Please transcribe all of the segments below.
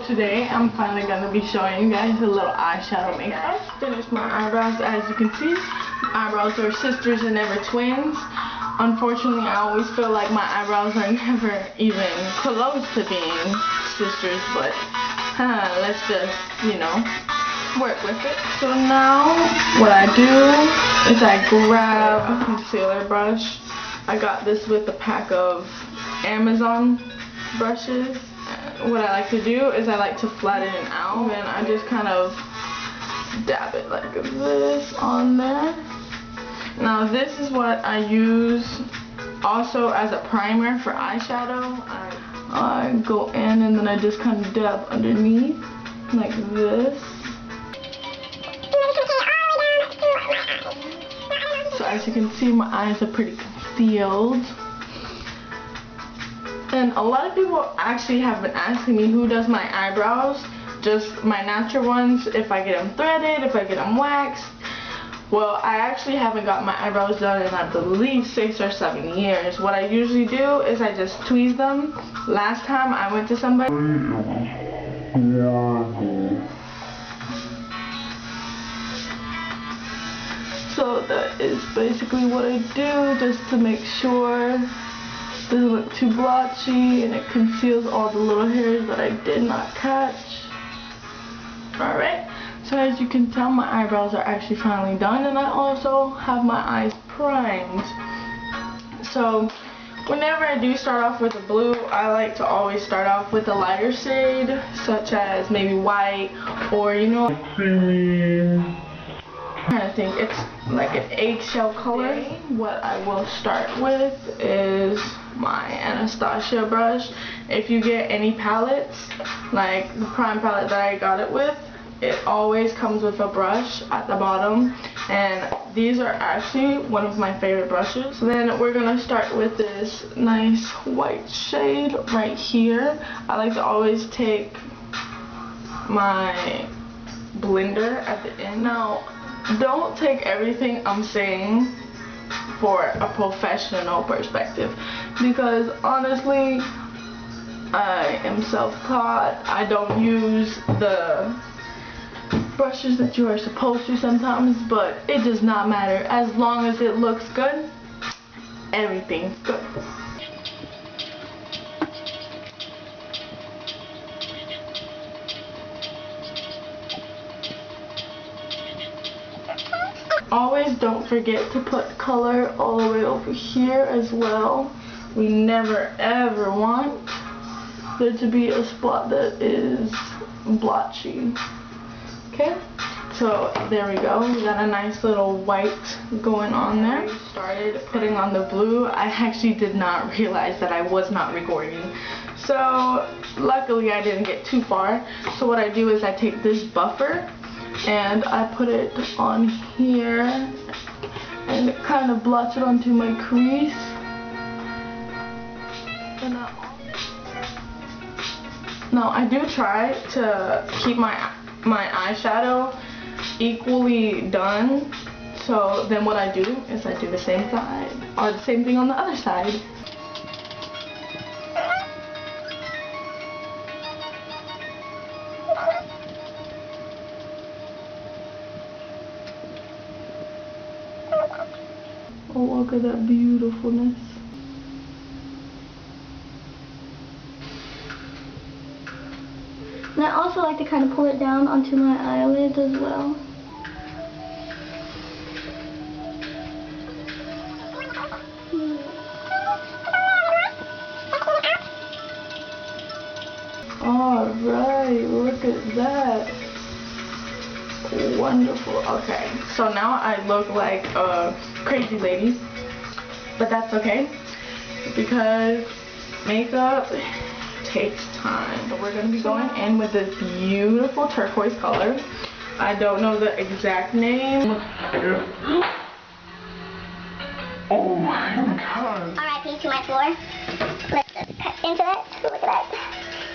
today I'm finally gonna be showing you guys a little eyeshadow makeup. I finished my eyebrows. As you can see, eyebrows are sisters and never twins. Unfortunately, I always feel like my eyebrows are never even close to being sisters, but let's just, you know, work with it. So now what I do is I grab a concealer brush. I got this with a pack of Amazon brushes. What I like to do is I like to flatten it out, and I just kind of dab it like this on there. Now this is what I use also as a primer for eyeshadow. I go in and then I just kind of dab underneath like this. So as you can see, my eyes are pretty concealed. And a lot of people actually have been asking me who does my eyebrows, just my natural ones, if I get them threaded, if I get them waxed. Well, I actually haven't got my eyebrows done in, I believe, 6 or 7 years. What I usually do is I just tweeze them. Last time I went to somebody, so that is basically what I do, just to make sure it doesn't look too blotchy and it conceals all the little hairs that I did not catch. Alright, so as you can tell, my eyebrows are actually finally done, and I also have my eyes primed. So whenever I do start off with a blue, I like to always start off with a lighter shade, such as maybe white or, you know, cream. I'm trying to think, it's like an eggshell color. What I will start with is my Anastasia brush. If you get any palettes, like the prime palette that I got it with, it always comes with a brush at the bottom, and these are actually one of my favorite brushes. Then we're gonna start with this nice white shade right here. I like to always take my blender at the end. Now, don't take everything I'm saying for a professional perspective, because honestly, I am self-taught. I don't use the brushes that you are supposed to sometimes, but it does not matter. As long as it looks good, everything's good. Always don't forget to put color all the way over here as well. We never ever want there to be a spot that is blotchy. Okay, so there we go. We got a nice little white going on there. Started putting on the blue. I actually did not realize that I was not recording. So luckily I didn't get too far. So what I do is I take this buffer and I put it on here and kind of blots it onto my crease. And now I do try to keep my eyeshadow equally done. So then what I do is I do the same side, or the same thing on the other side. Oh, look at that beautifulness. And I also like to kind of pull it down onto my eyelids as well. Alright, look at that. Wonderful. Okay, so now I look like a crazy lady, but that's okay, because makeup takes time. So we're going to be going in with this beautiful turquoise color. I don't know the exact name. Oh my god. R.I.P. to my floor. Let's just cut into it. Look at that.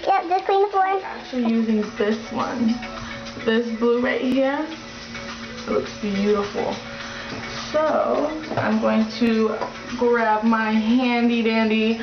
Yep, just clean the floor. I'm actually using this one. This blue right here. It looks beautiful. So I'm going to grab my handy dandy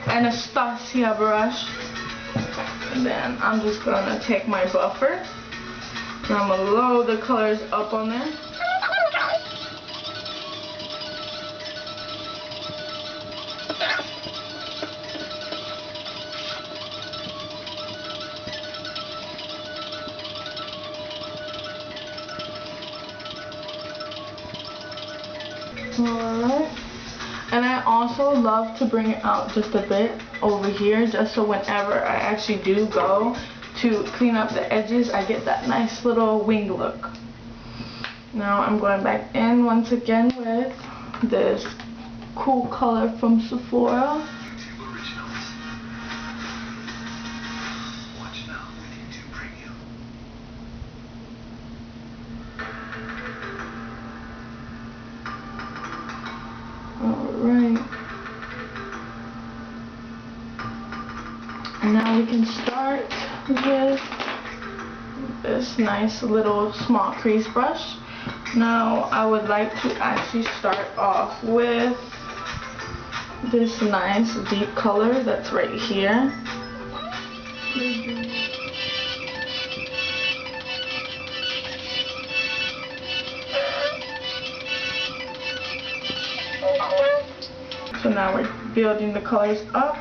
Anastasia brush And then I'm just gonna take my buffer and I'm gonna load the colors up on there. Alright. And I also love to bring it out just a bit over here, just so whenever I actually do go to clean up the edges, I get that nice little wing look. Now I'm going back in once again with this cool color from Sephora. Alright. And now we can start with this nice little small crease brush. Now I would like to actually start off with this nice deep color that's right here. So now we're building the colors up.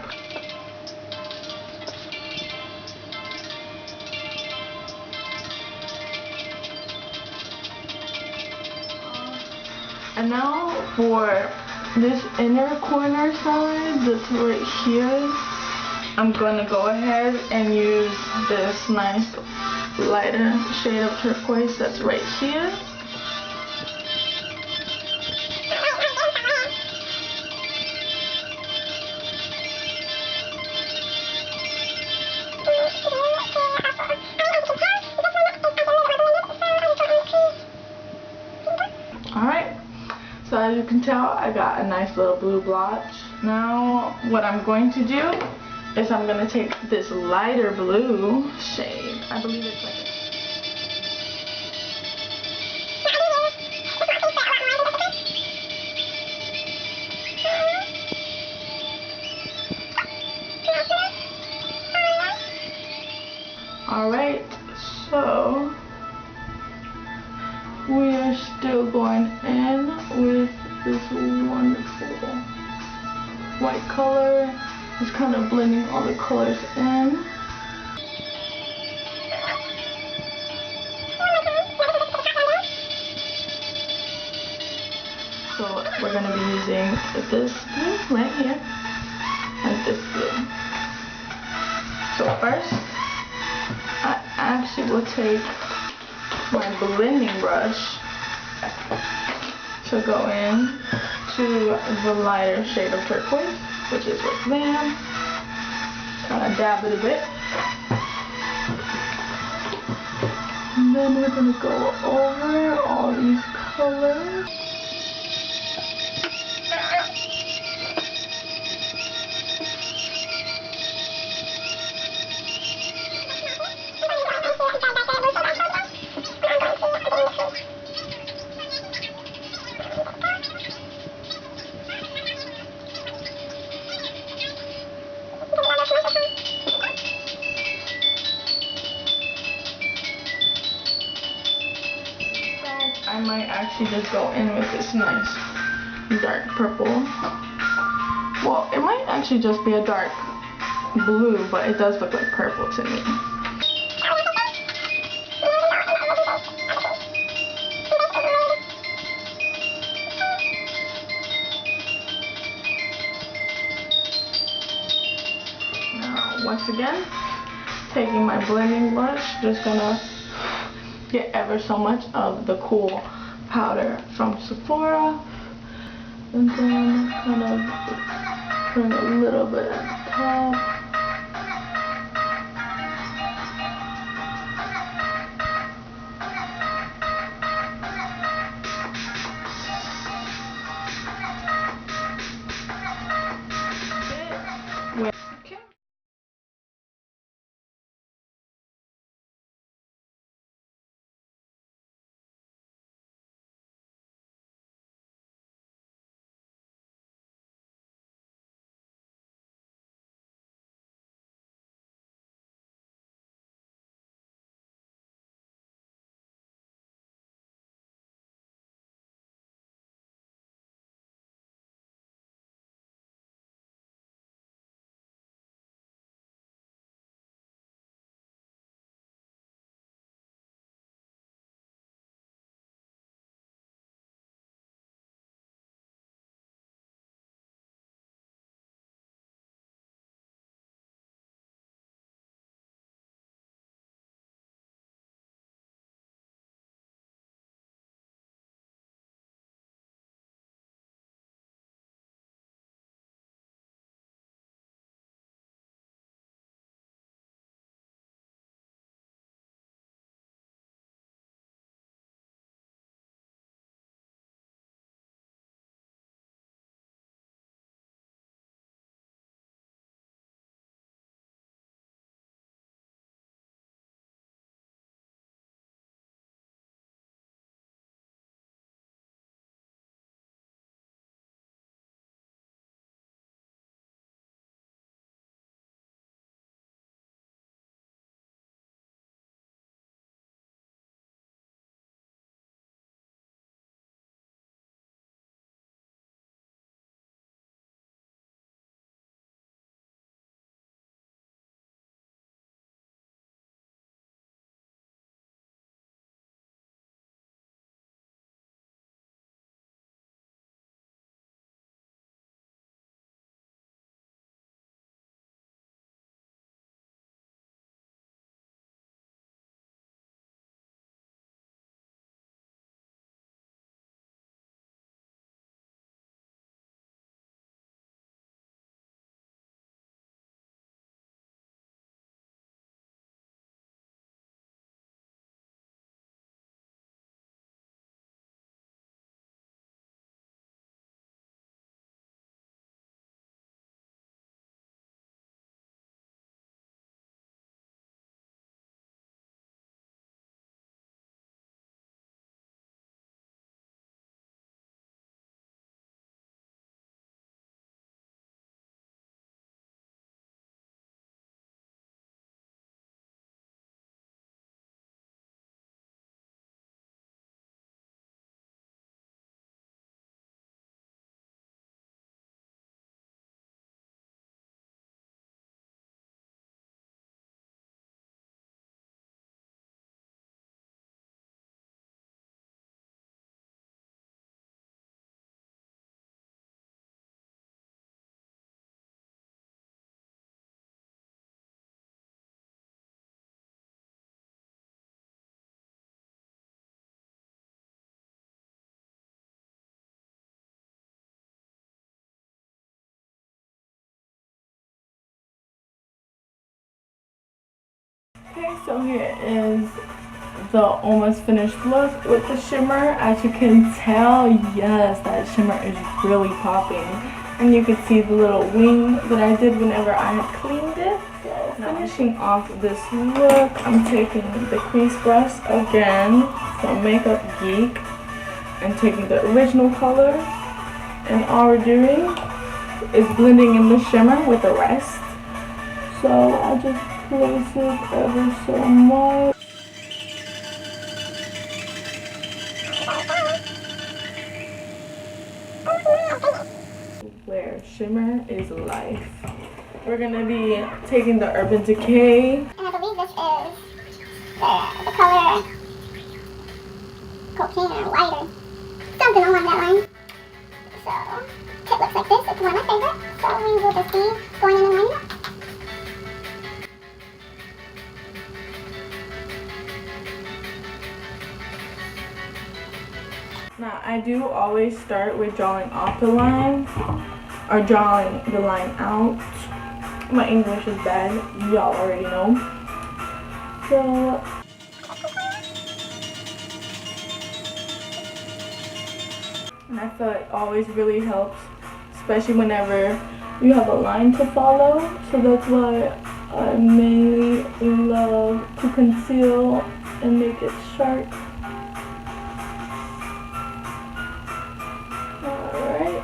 And now for this inner corner side that's right here, I'm going to go ahead and use this nice lighter shade of turquoise that's right here. Alright, so as you can tell, I got a nice little blue blotch. Now what I'm going to do is I'm going to take this lighter blue shade. I believe it's like Alright, so we are still going in with this wonderful white color. Just kind of blending all the colors in. So we're going to be using this blue right here and this blue. So first, I actually will take my blending brush to go in to the lighter shade of turquoise, which is right there. Kind of dab it a bit. And then we're going to go over all these colors. I might actually just go in with this nice dark purple. Well, it might actually just be a dark blue, but it does look like purple to me. Now, once again, taking my blending brush, just gonna get ever so much of the cool powder from Sephora, and then kind of bring a little bit at the top. So here is the almost finished look with the shimmer. As you can tell, yes, that shimmer is really popping. And you can see the little wing that I did whenever I had cleaned it. So finishing off this look, I'm taking the crease brush again from Makeup Geek and taking the original color. And all we're doing is blending in the shimmer with the rest. So I just place it ever so much. Where shimmer is life. We're gonna be taking the Urban Decay. And I believe this is the color cocaine or lighter. Something along that line. So, it looks like this. It's one of my favorites. So we will just be going in and lining up. Now, I do always start with drawing off the line, or drawing the line out. My English is bad, y'all already know. So, and I feel it always really helps, especially whenever you have a line to follow. So that's why I mainly love to conceal and make it sharp. Alright.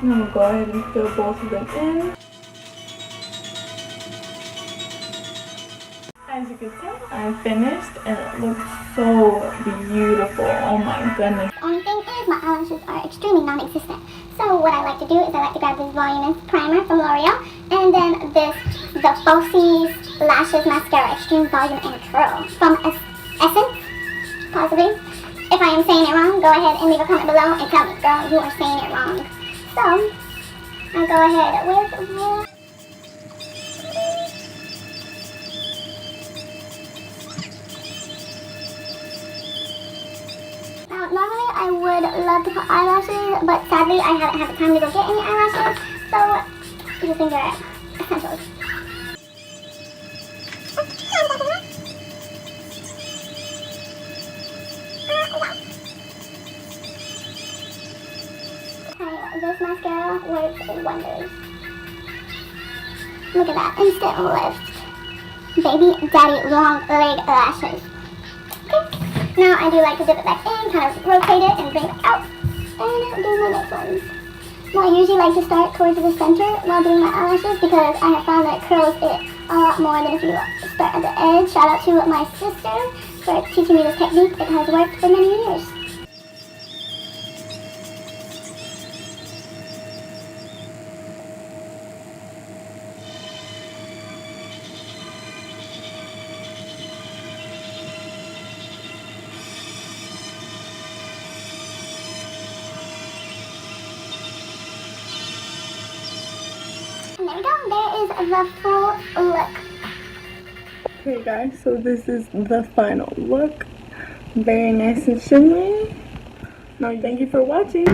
I'm going to go ahead and fill both of them in. As you can tell, I'm finished and it looks so beautiful. Oh my goodness. The only thing is my eyelashes are extremely non-existent. So what I like to do is I like to grab this Voluminous primer from L'Oreal and then the Falsies Lashes Mascara Extreme Volume and Curl from Essence, possibly. If I am saying it wrong, go ahead and leave a comment below and tell me, girl, you are saying it wrong. So, I go ahead with the... Now, normally I would love to put eyelashes, but sadly I haven't had the time to go get any eyelashes, so these things are essentials. This mascara works wonders. Look at that, instant lift. Baby daddy long leg lashes. Okay, now I do like to dip it back in, kind of rotate it and bring it out, and do my next ones. Now I usually like to start towards the center while doing my eyelashes because I have found that it curls it a lot more than if you start at the edge. Shout out to my sister for teaching me this technique. It has worked for many years. And there we go, there is the full look. Okay guys, so this is the final look. Very nice and shimmery. Now thank you for watching.